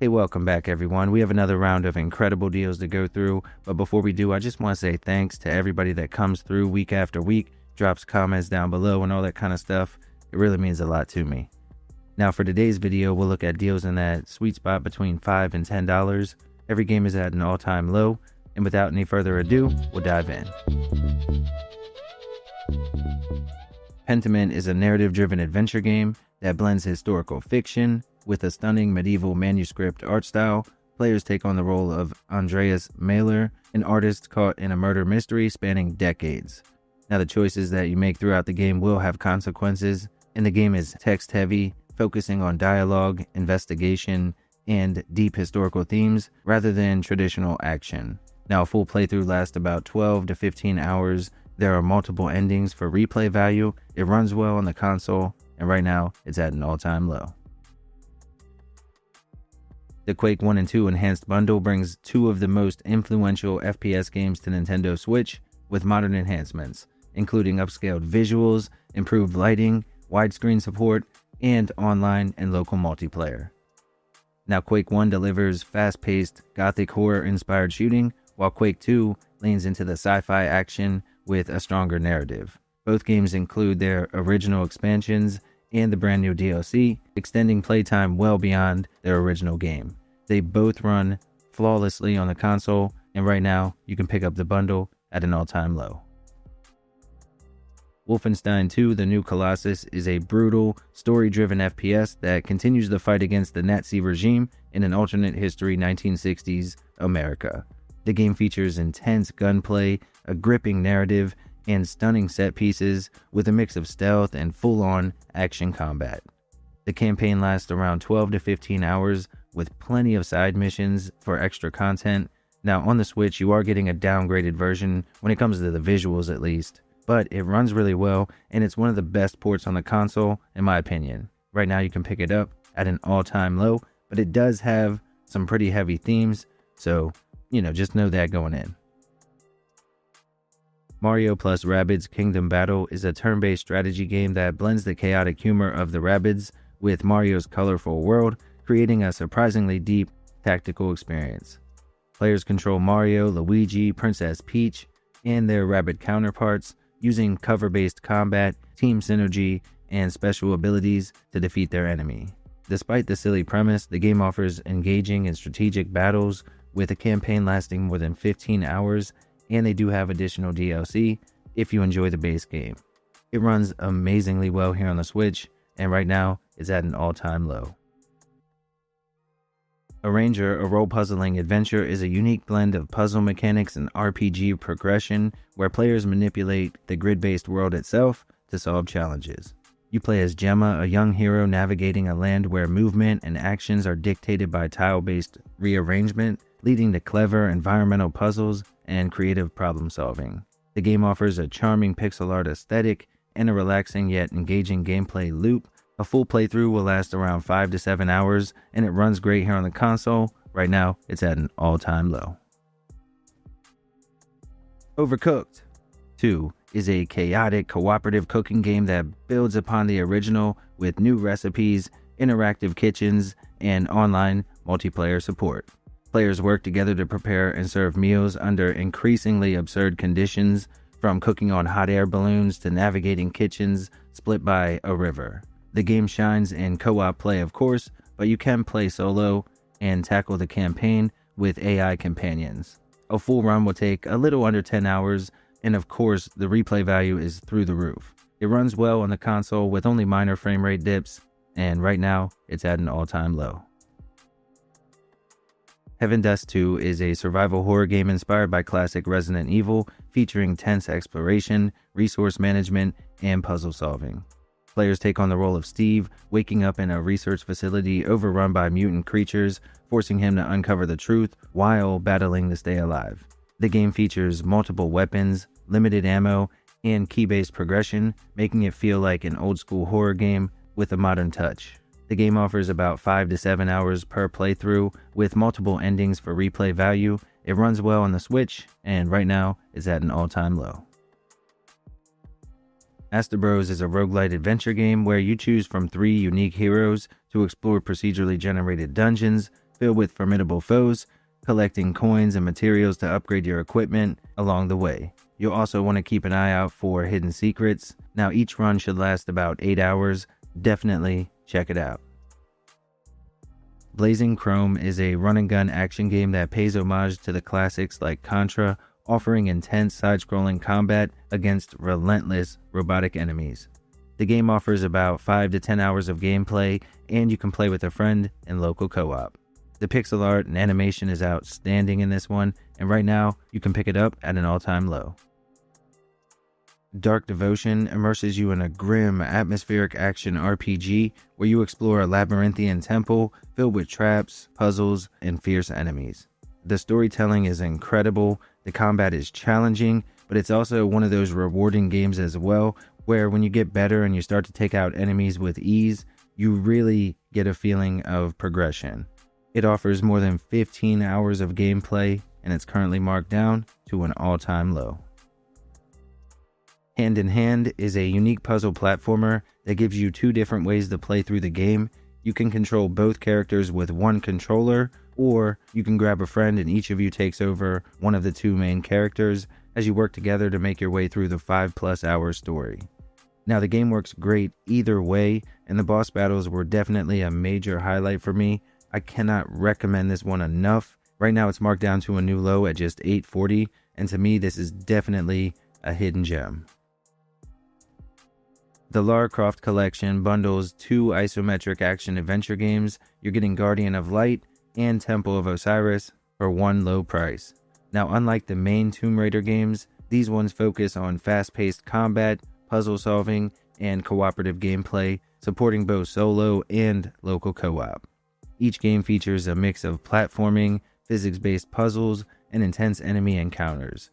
Hey, welcome back everyone. We have another round of incredible deals to go through, but before we do, I just want to say thanks to everybody that comes through week after week, drops comments down below and all that kind of stuff. It really means a lot to me. Now for today's video, we'll look at deals in that sweet spot between $5 and $10. Every game is at an all-time low, and without any further ado, we'll dive in. Pentiment is a narrative-driven adventure game that blends historical fiction with a stunning medieval manuscript art style. Players take on the role of Andreas Mahler, an artist caught in a murder mystery spanning decades. Now the choices that you make throughout the game will have consequences, and the game is text-heavy, focusing on dialogue, investigation, and deep historical themes rather than traditional action. Now a full playthrough lasts about 12 to 15 hours. There are multiple endings for replay value. It runs well on the console, and right now it's at an all-time low. The Quake 1 and 2 Enhanced Bundle brings two of the most influential FPS games to Nintendo Switch with modern enhancements, including upscaled visuals, improved lighting, widescreen support, and online and local multiplayer. Now Quake 1 delivers fast-paced, gothic horror-inspired shooting, while Quake 2 leans into the sci-fi action with a stronger narrative. Both games include their original expansions and the brand new DLC, extending playtime well beyond their original game. They both run flawlessly on the console, and right now you can pick up the bundle at an all-time low. Wolfenstein II: The New Colossus is a brutal, story-driven FPS that continues the fight against the Nazi regime in an alternate history 1960s America. The game features intense gunplay, a gripping narrative, and stunning set pieces with a mix of stealth and full-on action combat. The campaign lasts around 12 to 15 hours with plenty of side missions for extra content. Now on the Switch, you are getting a downgraded version when it comes to the visuals at least, but it runs really well and it's one of the best ports on the console in my opinion. Right now you can pick it up at an all-time low, but it does have some pretty heavy themes, so just know that going in. Mario plus Rabbids Kingdom Battle is a turn-based strategy game that blends the chaotic humor of the Rabbids with Mario's colorful world, creating a surprisingly deep tactical experience. Players control Mario, Luigi, Princess Peach, and their Rabbid counterparts, using cover-based combat, team synergy, and special abilities to defeat their enemy. Despite the silly premise, the game offers engaging and strategic battles with a campaign lasting more than 15 hours, and they do have additional DLC if you enjoy the base game. It runs amazingly well here on the Switch, and right now it's at an all-time low. Arranger, a role-puzzling adventure, is a unique blend of puzzle mechanics and RPG progression where players manipulate the grid-based world itself to solve challenges. You play as Gemma, a young hero navigating a land where movement and actions are dictated by tile-based rearrangement, leading to clever environmental puzzles and creative problem solving. The game offers a charming pixel art aesthetic and a relaxing yet engaging gameplay loop. A full playthrough will last around 5 to 7 hours, and it runs great here on the console. Right now, it's at an all-time low. Overcooked 2 is a chaotic, cooperative cooking game that builds upon the original with new recipes, interactive kitchens, and online multiplayer support. Players work together to prepare and serve meals under increasingly absurd conditions, from cooking on hot air balloons to navigating kitchens split by a river. The game shines in co-op play, of course, but you can play solo and tackle the campaign with AI companions. A full run will take a little under 10 hours, and of course, the replay value is through the roof. It runs well on the console with only minor frame rate dips, and right now, it's at an all-time low. Heaven Dust 2 is a survival horror game inspired by classic Resident Evil, featuring tense exploration, resource management, and puzzle solving. Players take on the role of Steve, waking up in a research facility overrun by mutant creatures, forcing him to uncover the truth while battling to stay alive. The game features multiple weapons, limited ammo, and key-based progression, making it feel like an old-school horror game with a modern touch. The game offers about 5 to 7 hours per playthrough with multiple endings for replay value. It runs well on the Switch, and right now is at an all-time low. Astebros is a roguelite adventure game where you choose from 3 unique heroes to explore procedurally generated dungeons, filled with formidable foes, collecting coins and materials to upgrade your equipment along the way. You'll also want to keep an eye out for hidden secrets. Now each run should last about 8 hours. Definitely check it out. Blazing Chrome is a run-and-gun action game that pays homage to the classics like Contra, offering intense side-scrolling combat against relentless robotic enemies. The game offers about 5 to 10 hours of gameplay, and you can play with a friend in local co-op. The pixel art and animation is outstanding in this one, and right now you can pick it up at an all-time low. Dark Devotion immerses you in a grim, atmospheric action RPG where you explore a labyrinthian temple filled with traps, puzzles, and fierce enemies. The storytelling is incredible, the combat is challenging, but it's also one of those rewarding games as well, where when you get better and you start to take out enemies with ease, you really get a feeling of progression. It offers more than 15 hours of gameplay, and it's currently marked down to an all-time low. Hand in Hand is a unique puzzle platformer that gives you 2 different ways to play through the game. You can control both characters with one controller, or you can grab a friend and each of you takes over one of the 2 main characters as you work together to make your way through the 5+ hour story. Now the game works great either way, and the boss battles were definitely a major highlight for me. I cannot recommend this one enough. Right now it's marked down to a new low at just $8.40, and to me this is definitely a hidden gem. The Lara Croft collection bundles 2 isometric action adventure games. You're getting Guardian of Light and Temple of Osiris for one low price. Now, unlike the main Tomb Raider games, these ones focus on fast-paced combat, puzzle solving, and cooperative gameplay, supporting both solo and local co-op. Each game features a mix of platforming, physics-based puzzles, and intense enemy encounters.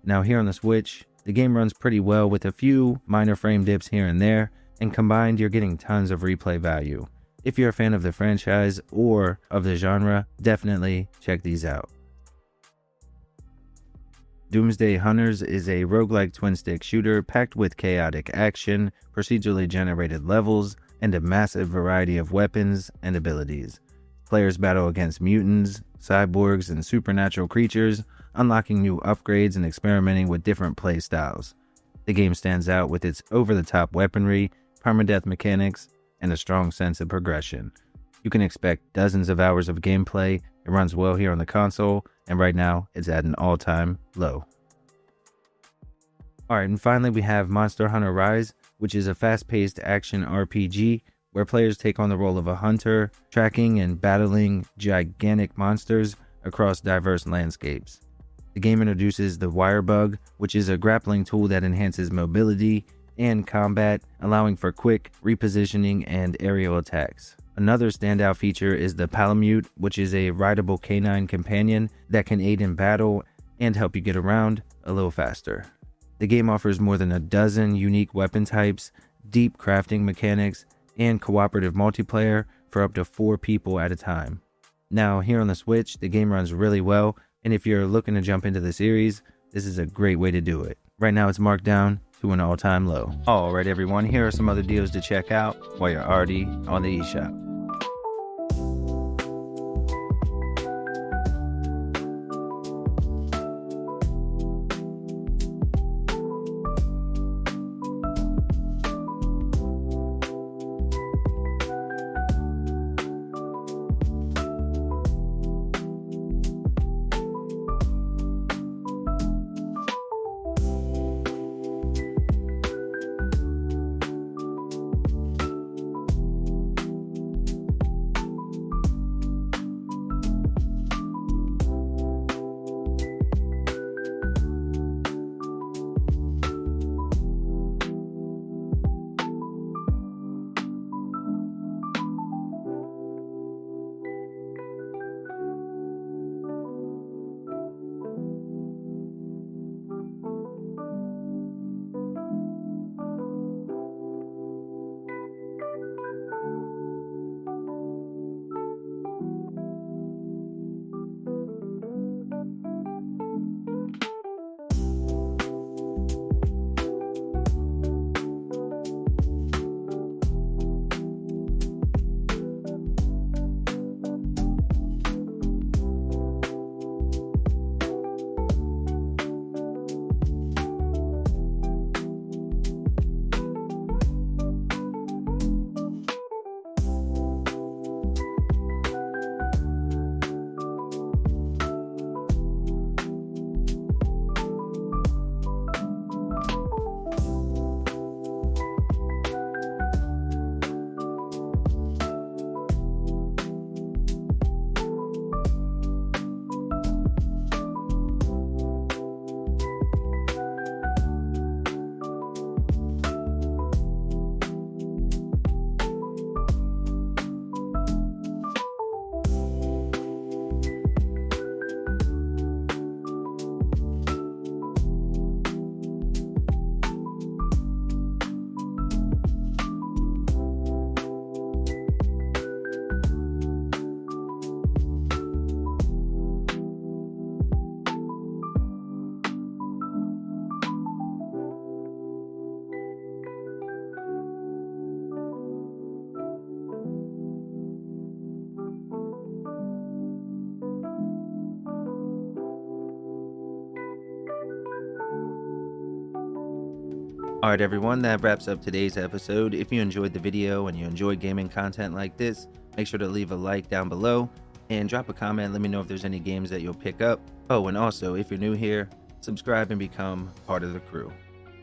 Now here on the Switch, the game runs pretty well with a few minor frame dips here and there, and combined you're getting tons of replay value. If you're a fan of the franchise or of the genre, definitely check these out. Doomsday Hunters is a roguelike twin-stick shooter packed with chaotic action, procedurally generated levels, and a massive variety of weapons and abilities. Players battle against mutants, cyborgs, and supernatural creatures, unlocking new upgrades and experimenting with different play styles. The game stands out with its over-the-top weaponry, permadeath mechanics, and a strong sense of progression. You can expect dozens of hours of gameplay. It runs well here on the console, and right now it's at an all-time low. Alright, and finally we have Monster Hunter Rise, which is a fast-paced action RPG where players take on the role of a hunter, tracking and battling gigantic monsters across diverse landscapes. The game introduces the wire bug, which is a grappling tool that enhances mobility and combat, allowing for quick repositioning and aerial attacks. Another standout feature is the Palamute, which is a rideable canine companion that can aid in battle and help you get around a little faster. The game offers more than a dozen unique weapon types, deep crafting mechanics, and cooperative multiplayer for up to 4 people at a time. Now, here on the Switch, the game runs really well, and if you're looking to jump into the series, this is a great way to do it. Right now it's marked down to an all-time low. Alright everyone, here are some other deals to check out while you're already on the eShop. Alright everyone, that wraps up today's episode. If you enjoyed the video and you enjoy gaming content like this, make sure to leave a like down below and drop a comment. Let me know if there's any games that you'll pick up. Oh, and also, if you're new here, subscribe and become part of the crew.